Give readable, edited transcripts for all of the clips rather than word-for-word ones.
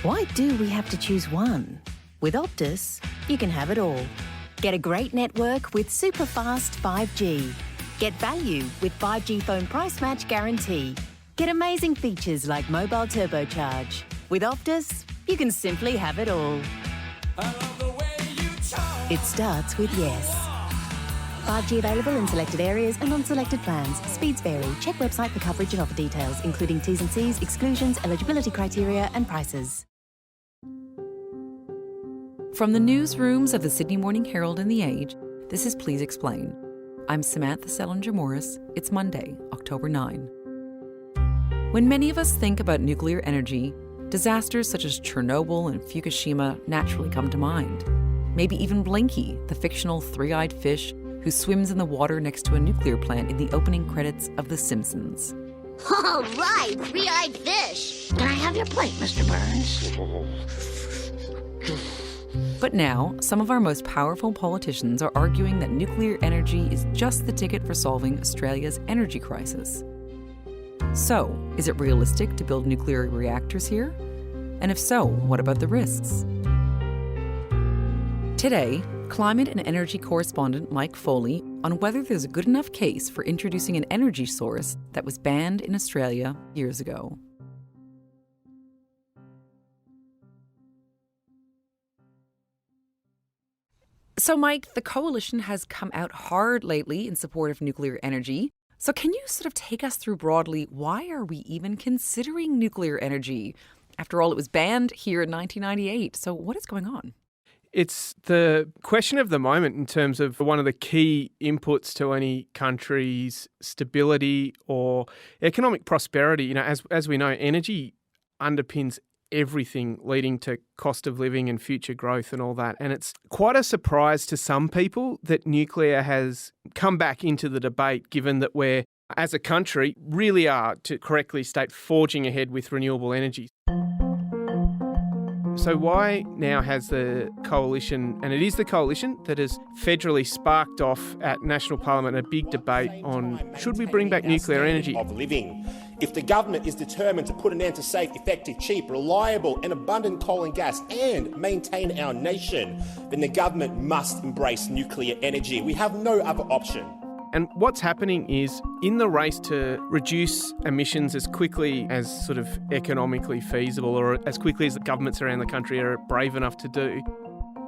Why do we have to choose one? With Optus, you can have it all. Get a great network with super fast 5G. Get value with 5G phone price match guarantee. Get amazing features like mobile turbocharge. With Optus, you can simply have it all. It starts with yes. 5G available in selected areas and on selected plans. Speeds vary. Check website for coverage and offer details, including T's and C's, exclusions, eligibility criteria and prices. From the newsrooms of the Sydney Morning Herald and The Age, this is Please Explain. I'm Samantha Selinger-Morris. It's Monday, October 9. When many of us think about nuclear energy, disasters such as Chernobyl and Fukushima naturally come to mind. Maybe even Blinky, the fictional three-eyed fish who swims in the water next to a nuclear plant in the opening credits of The Simpsons. All right, three-eyed fish. Can I have your plate, Mr. Burns? But now, some of our most powerful politicians are arguing that nuclear energy is just the ticket for solving Australia's energy crisis. So, is it realistic to build nuclear reactors here? And if so, what about the risks? Today, climate and energy correspondent Mike Foley on whether there's a good enough case for introducing an energy source that was banned in Australia years ago. So, Mike, the coalition has come out hard lately in support of nuclear energy. So can you sort of take us through broadly, why are we even considering nuclear energy? After all, it was banned here in 1998. So what is going on? It's the question of the moment in terms of one of the key inputs to any country's stability or economic prosperity. You know, as we know, energy underpins everything, leading to cost of living and future growth and all that. And it's quite a surprise to some people that nuclear has come back into the debate, given that we're, as a country, really are, to correctly state, forging ahead with renewable energy. So why now has the coalition, and it is the coalition that has federally sparked off at National Parliament a big debate on should we bring back nuclear energy? Of living. If the government is determined to put an end to safe, effective, cheap, reliable and abundant coal and gas and maintain our nation, then the government must embrace nuclear energy. We have no other option. And what's happening is, in the race to reduce emissions as quickly as sort of economically feasible, or as quickly as the governments around the country are brave enough to do,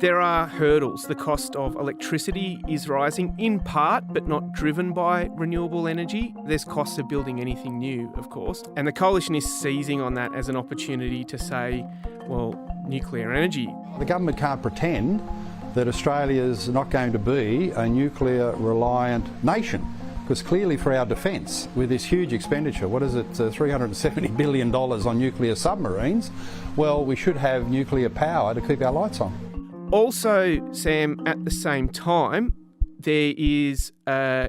there are hurdles. The cost of electricity is rising, in part, but not driven by renewable energy. There's costs of building anything new, of course. And the coalition is seizing on that as an opportunity to say, well, nuclear energy. The government can't pretend that Australia's not going to be a nuclear-reliant nation, because clearly for our defence, with this huge expenditure, what is it, $370 billion on nuclear submarines, well, we should have nuclear power to keep our lights on. Also, Sam, at the same time, there is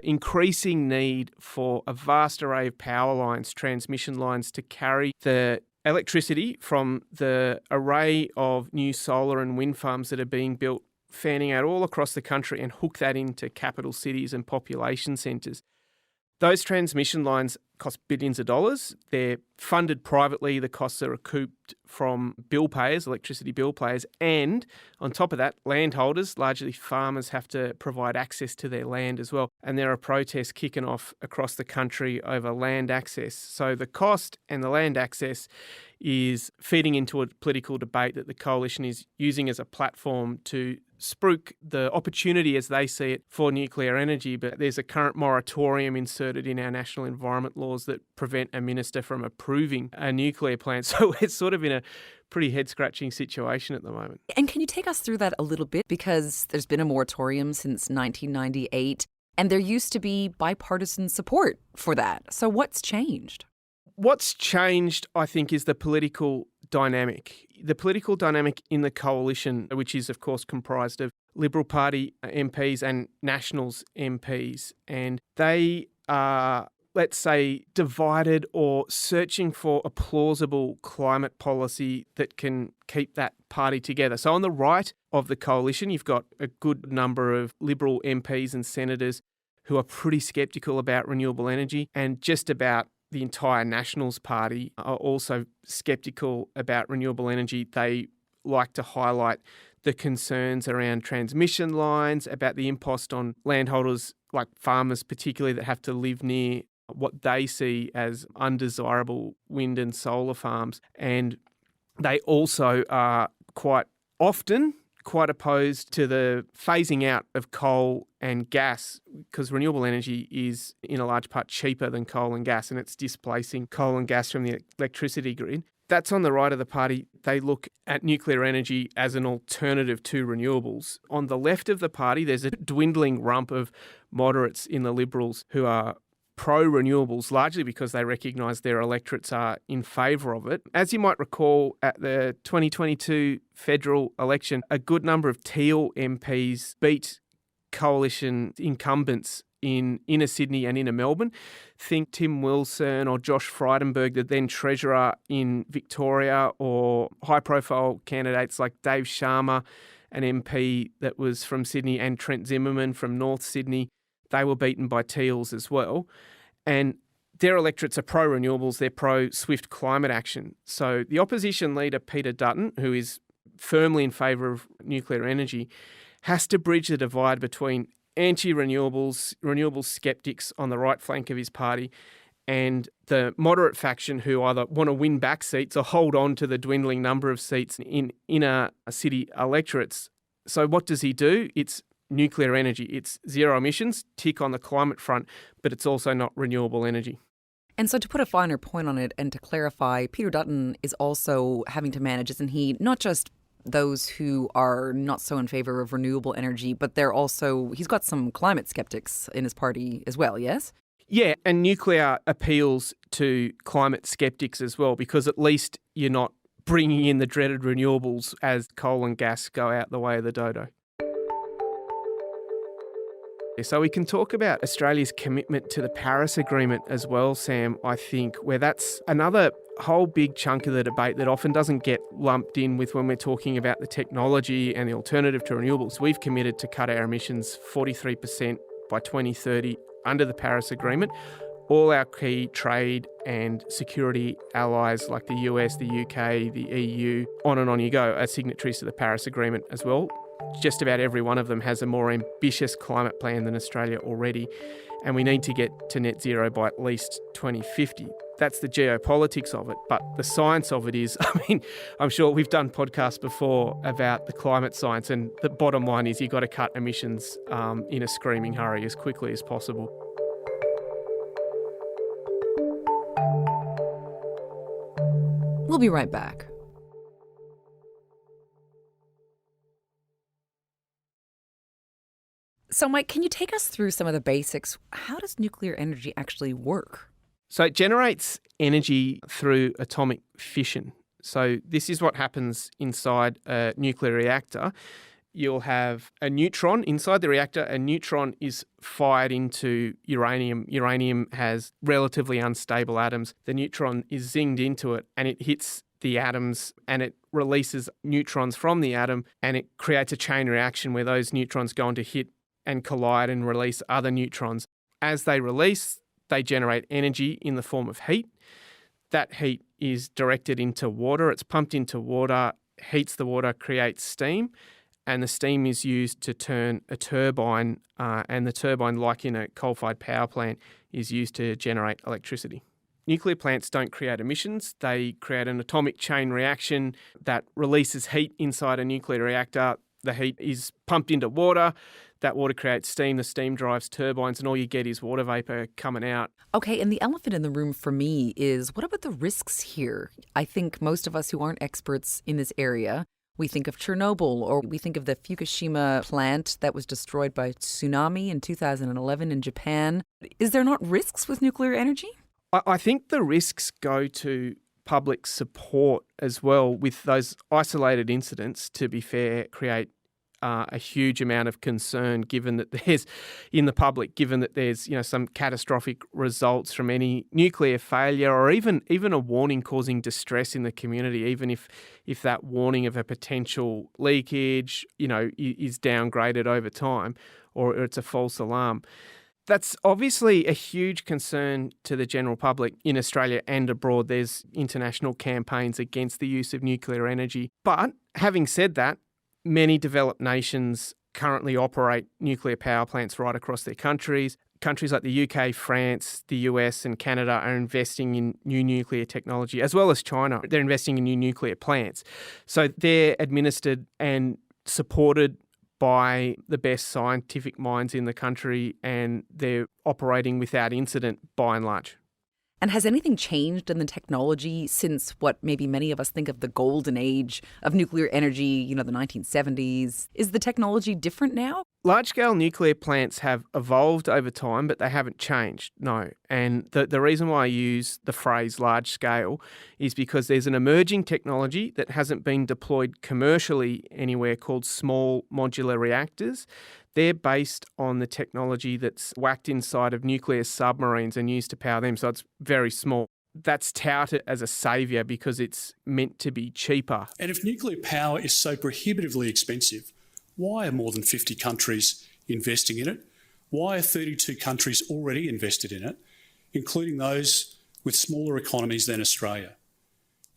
increasing need for a vast array of power lines, transmission lines, to carry the electricity from the array of new solar and wind farms that are being built, fanning out all across the country, and hook that into capital cities and population centres. Those transmission lines cost billions of dollars. They're funded privately. The costs are recouped from bill payers, electricity bill payers. And on top of that, landholders, largely farmers, have to provide access to their land as well. And there are protests kicking off across the country over land access. So the cost and the land access is feeding into a political debate that the coalition is using as a platform to spruik the opportunity, as they see it, for nuclear energy. But there's a current moratorium inserted in our national environment laws that prevent a minister from approving a nuclear plant. So it's sort of in a pretty head-scratching situation at the moment. And can you take us through that a little bit? Because there's been a moratorium since 1998, and there used to be bipartisan support for that. So what's changed? What's changed, I think, is the political dynamic. The political dynamic in the coalition, which is, of course, comprised of Liberal Party MPs and Nationals MPs, and they are, let's say, divided or searching for a plausible climate policy that can keep that party together. So on the right of the coalition, you've got a good number of Liberal MPs and senators who are pretty sceptical about renewable energy, and just about the entire Nationals Party are also sceptical about renewable energy. They like to highlight the concerns around transmission lines, about the impost on landholders like farmers particularly that have to live near what they see as undesirable wind and solar farms. And they also are quite often quite opposed to the phasing out of coal and gas, because renewable energy is in a large part cheaper than coal and gas, and it's displacing coal and gas from the electricity grid. That's on the right of the party. They look at nuclear energy as an alternative to renewables. On the left of the party, there's a dwindling rump of moderates in the Liberals who are pro-renewables, largely because they recognise their electorates are in favour of it. As you might recall, at the 2022 federal election, a good number of Teal MPs beat coalition incumbents in inner Sydney and inner Melbourne. Think Tim Wilson or Josh Frydenberg, the then Treasurer in Victoria, or high-profile candidates like Dave Sharma, an MP that was from Sydney, and Trent Zimmerman from North Sydney. They were beaten by Teals as well. And their electorates are pro-renewables, they're pro-swift climate action. So the opposition leader, Peter Dutton, who is firmly in favour of nuclear energy, has to bridge the divide between anti-renewables, renewable sceptics on the right flank of his party, and the moderate faction who either want to win back seats or hold on to the dwindling number of seats in inner city electorates. So what does he do? It's nuclear energy. It's zero emissions, tick on the climate front, but it's also not renewable energy. And so to put a finer point on it and to clarify, Peter Dutton is also having to manage, isn't he, not just those who are not so in favour of renewable energy, but he's got some climate skeptics in his party as well, yes? Yeah, and nuclear appeals to climate skeptics as well, because at least you're not bringing in the dreaded renewables as coal and gas go out the way of the dodo. So we can talk about Australia's commitment to the Paris Agreement as well, Sam, I think, where that's another whole big chunk of the debate that often doesn't get lumped in with when we're talking about the technology and the alternative to renewables. We've committed to cut our emissions 43% by 2030 under the Paris Agreement. All our key trade and security allies like the US, the UK, the EU, on and on you go, are signatories to the Paris Agreement as well. Just about every one of them has a more ambitious climate plan than Australia already, and we need to get to net zero by at least 2050. That's the geopolitics of it, but the science of it is, I'm sure we've done podcasts before about the climate science, and the bottom line is you've got to cut emissions in a screaming hurry as quickly as possible. We'll be right back. So, Mike, can you take us through some of the basics? How does nuclear energy actually work? So it generates energy through atomic fission. So this is what happens inside a nuclear reactor. You'll have a neutron inside the reactor. A neutron is fired into uranium. Uranium has relatively unstable atoms. The neutron is zinged into it and it hits the atoms and it releases neutrons from the atom, and it creates a chain reaction where those neutrons go on to hit and collide and release other neutrons. As they release, they generate energy in the form of heat. That heat is directed into water. It's pumped into water, heats the water, creates steam, and the steam is used to turn a turbine, and the turbine, like in a coal-fired power plant, is used to generate electricity. Nuclear plants don't create emissions. They create an atomic chain reaction that releases heat inside a nuclear reactor. The heat is pumped into water. That water creates steam. The steam drives turbines, and all you get is water vapour coming out. Okay, and the elephant in the room for me is, what about the risks here? I think most of us who aren't experts in this area, we think of Chernobyl, or we think of the Fukushima plant that was destroyed by tsunami in 2011 in Japan. Is there not risks with nuclear energy? I think the risks go to public support as well, with those isolated incidents, to be fair, create a huge amount of concern given that there's some catastrophic results from any nuclear failure, or even a warning causing distress in the community, even if that warning of a potential leakage, is downgraded over time, or it's a false alarm. That's obviously a huge concern to the general public in Australia and abroad. There's international campaigns against the use of nuclear energy. But having said that, many developed nations currently operate nuclear power plants right across their countries. Countries like the UK, France, the US and Canada are investing in new nuclear technology, as well as China. They're investing in new nuclear plants. So they're administered and supported by the best scientific minds in the country, and they're operating without incident by and large. And has anything changed in the technology since what maybe many of us think of the golden age of nuclear energy, the 1970s? Is the technology different now? Large-scale nuclear plants have evolved over time, but they haven't changed, no. And the reason why I use the phrase large-scale is because there's an emerging technology that hasn't been deployed commercially anywhere called small modular reactors. They're based on the technology that's whacked inside of nuclear submarines and used to power them, so it's very small. That's touted as a saviour because it's meant to be cheaper. And if nuclear power is so prohibitively expensive, why are more than 50 countries investing in it? Why are 32 countries already invested in it, including those with smaller economies than Australia?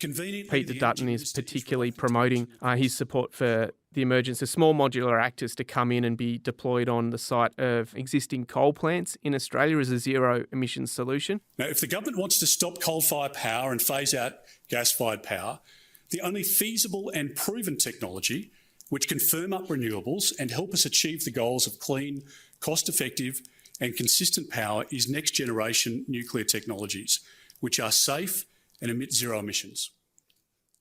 Peter Dutton is particularly promoting his support for the emergence of small modular reactors to come in and be deployed on the site of existing coal plants in Australia as a zero emissions solution. Now, if the government wants to stop coal-fired power and phase out gas-fired power, the only feasible and proven technology which can firm up renewables and help us achieve the goals of clean, cost-effective and consistent power is next-generation nuclear technologies, which are safe and emit zero emissions.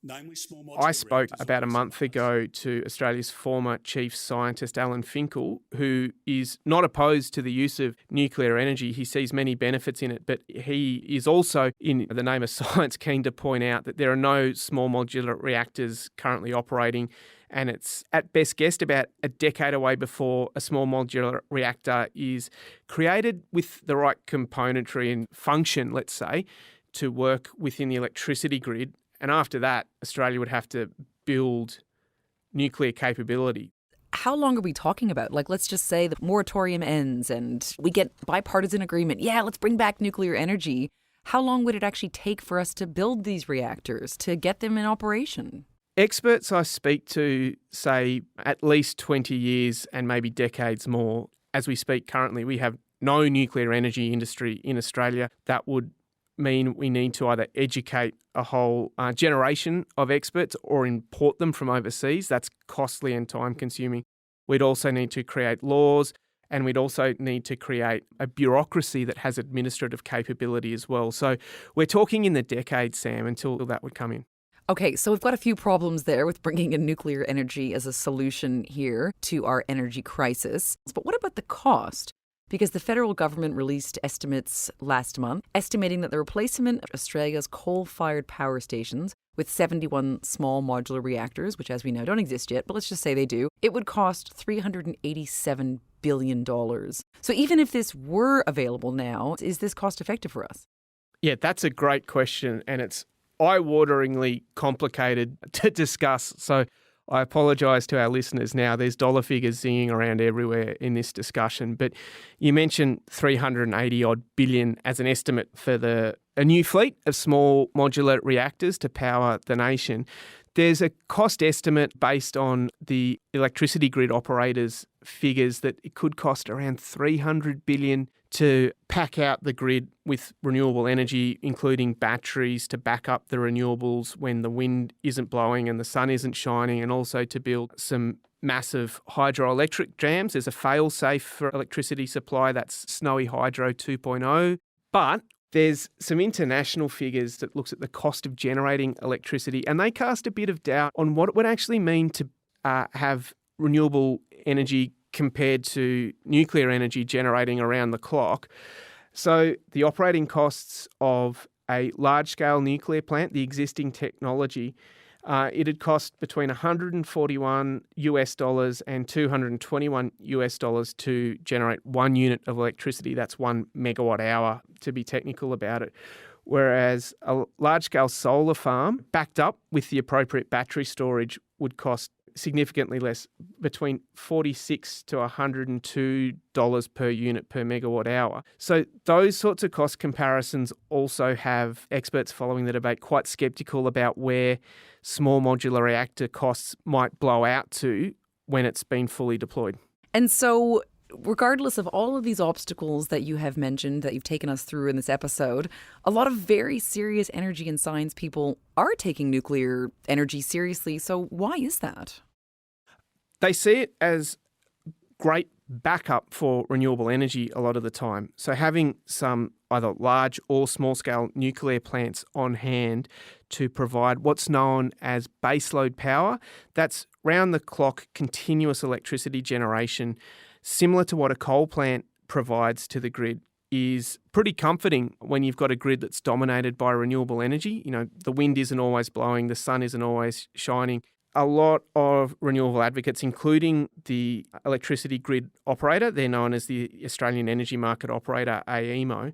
Namely, small modular I spoke reactors. about a month ago to Australia's former chief scientist, Alan Finkel, who is not opposed to the use of nuclear energy. He sees many benefits in it, but he is also, in the name of science, keen to point out that there are no small modular reactors currently operating, and it's at best guessed about a decade away before a small modular reactor is created with the right componentry and function, let's say, to work within the electricity grid. And after that, Australia would have to build nuclear capability. How long are we talking about? Let's just say the moratorium ends and we get bipartisan agreement. Yeah, let's bring back nuclear energy. How long would it actually take for us to build these reactors, to get them in operation? Experts I speak to say at least 20 years and maybe decades more. As we speak currently, we have no nuclear energy industry in Australia. That would mean we need to either educate a whole generation of experts or import them from overseas. That's costly and time-consuming. We'd also need to create laws, and we'd also need to create a bureaucracy that has administrative capability as well. So we're talking in the decades, Sam, until that would come in. Okay, so we've got a few problems there with bringing in nuclear energy as a solution here to our energy crisis. But what about the cost? Because the federal government released estimates last month, estimating that the replacement of Australia's coal-fired power stations with 71 small modular reactors, which as we know don't exist yet, but let's just say they do, it would cost $387 billion. So even if this were available now, is this cost-effective for us? Yeah, that's a great question, and it's eye-wateringly complicated to discuss. So I apologise to our listeners now. There's dollar figures zinging around everywhere in this discussion. But you mentioned 380-odd billion as an estimate for a new fleet of small modular reactors to power the nation. There's a cost estimate based on the electricity grid operators' figures that it could cost around $300 billion to pack out the grid with renewable energy, including batteries to back up the renewables when the wind isn't blowing and the sun isn't shining, and also to build some massive hydroelectric dams. There's a fail-safe for electricity supply, that's Snowy Hydro 2.0. But there's some international figures that looks at the cost of generating electricity, and they cast a bit of doubt on what it would actually mean to have renewable energy compared to nuclear energy generating around the clock. So the operating costs of a large-scale nuclear plant, the existing technology, it'd cost between $141 and $221 to generate 1 unit of electricity. That's 1 megawatt hour, to be technical about it. Whereas a large-scale solar farm, backed up with the appropriate battery storage, would cost significantly less, between $46 to $102 per unit per megawatt hour. So those sorts of cost comparisons also have experts following the debate quite sceptical about where small modular reactor costs might blow out to when it's been fully deployed. And so, regardless of all of these obstacles that you have mentioned, that you've taken us through in this episode, a lot of very serious energy and science people are taking nuclear energy seriously. So why is that? They see it as great backup for renewable energy a lot of the time. So having some either large or small-scale nuclear plants on hand to provide what's known as baseload power, that's round-the-clock continuous electricity generation, similar to what a coal plant provides to the grid, is pretty comforting when you've got a grid that's dominated by renewable energy. You know, the wind isn't always blowing, the sun isn't always shining. A lot of renewable advocates, including the electricity grid operator, they're known as the Australian Energy Market Operator, AEMO,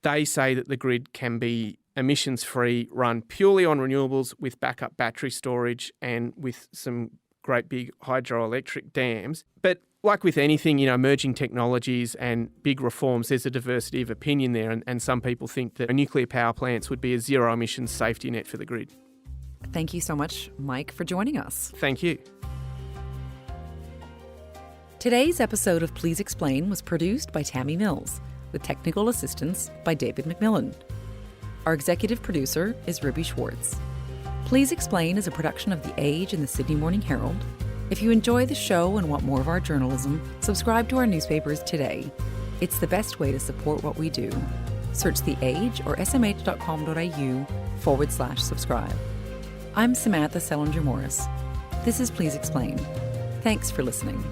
they say that the grid can be emissions-free, run purely on renewables with backup battery storage and with some great big hydroelectric dams. But like with anything, emerging technologies and big reforms, there's a diversity of opinion there, and some people think that nuclear power plants would be a zero-emissions safety net for the grid. Thank you so much, Mike, for joining us. Thank you. Today's episode of Please Explain was produced by Tammy Mills, with technical assistance by David McMillan. Our executive producer is Ruby Schwartz. Please Explain is a production of The Age and the Sydney Morning Herald. If you enjoy the show and want more of our journalism, subscribe to our newspapers today. It's the best way to support what we do. Search The Age or smh.com.au/subscribe. I'm Samantha Selinger Morris. This is Please Explain. Thanks for listening.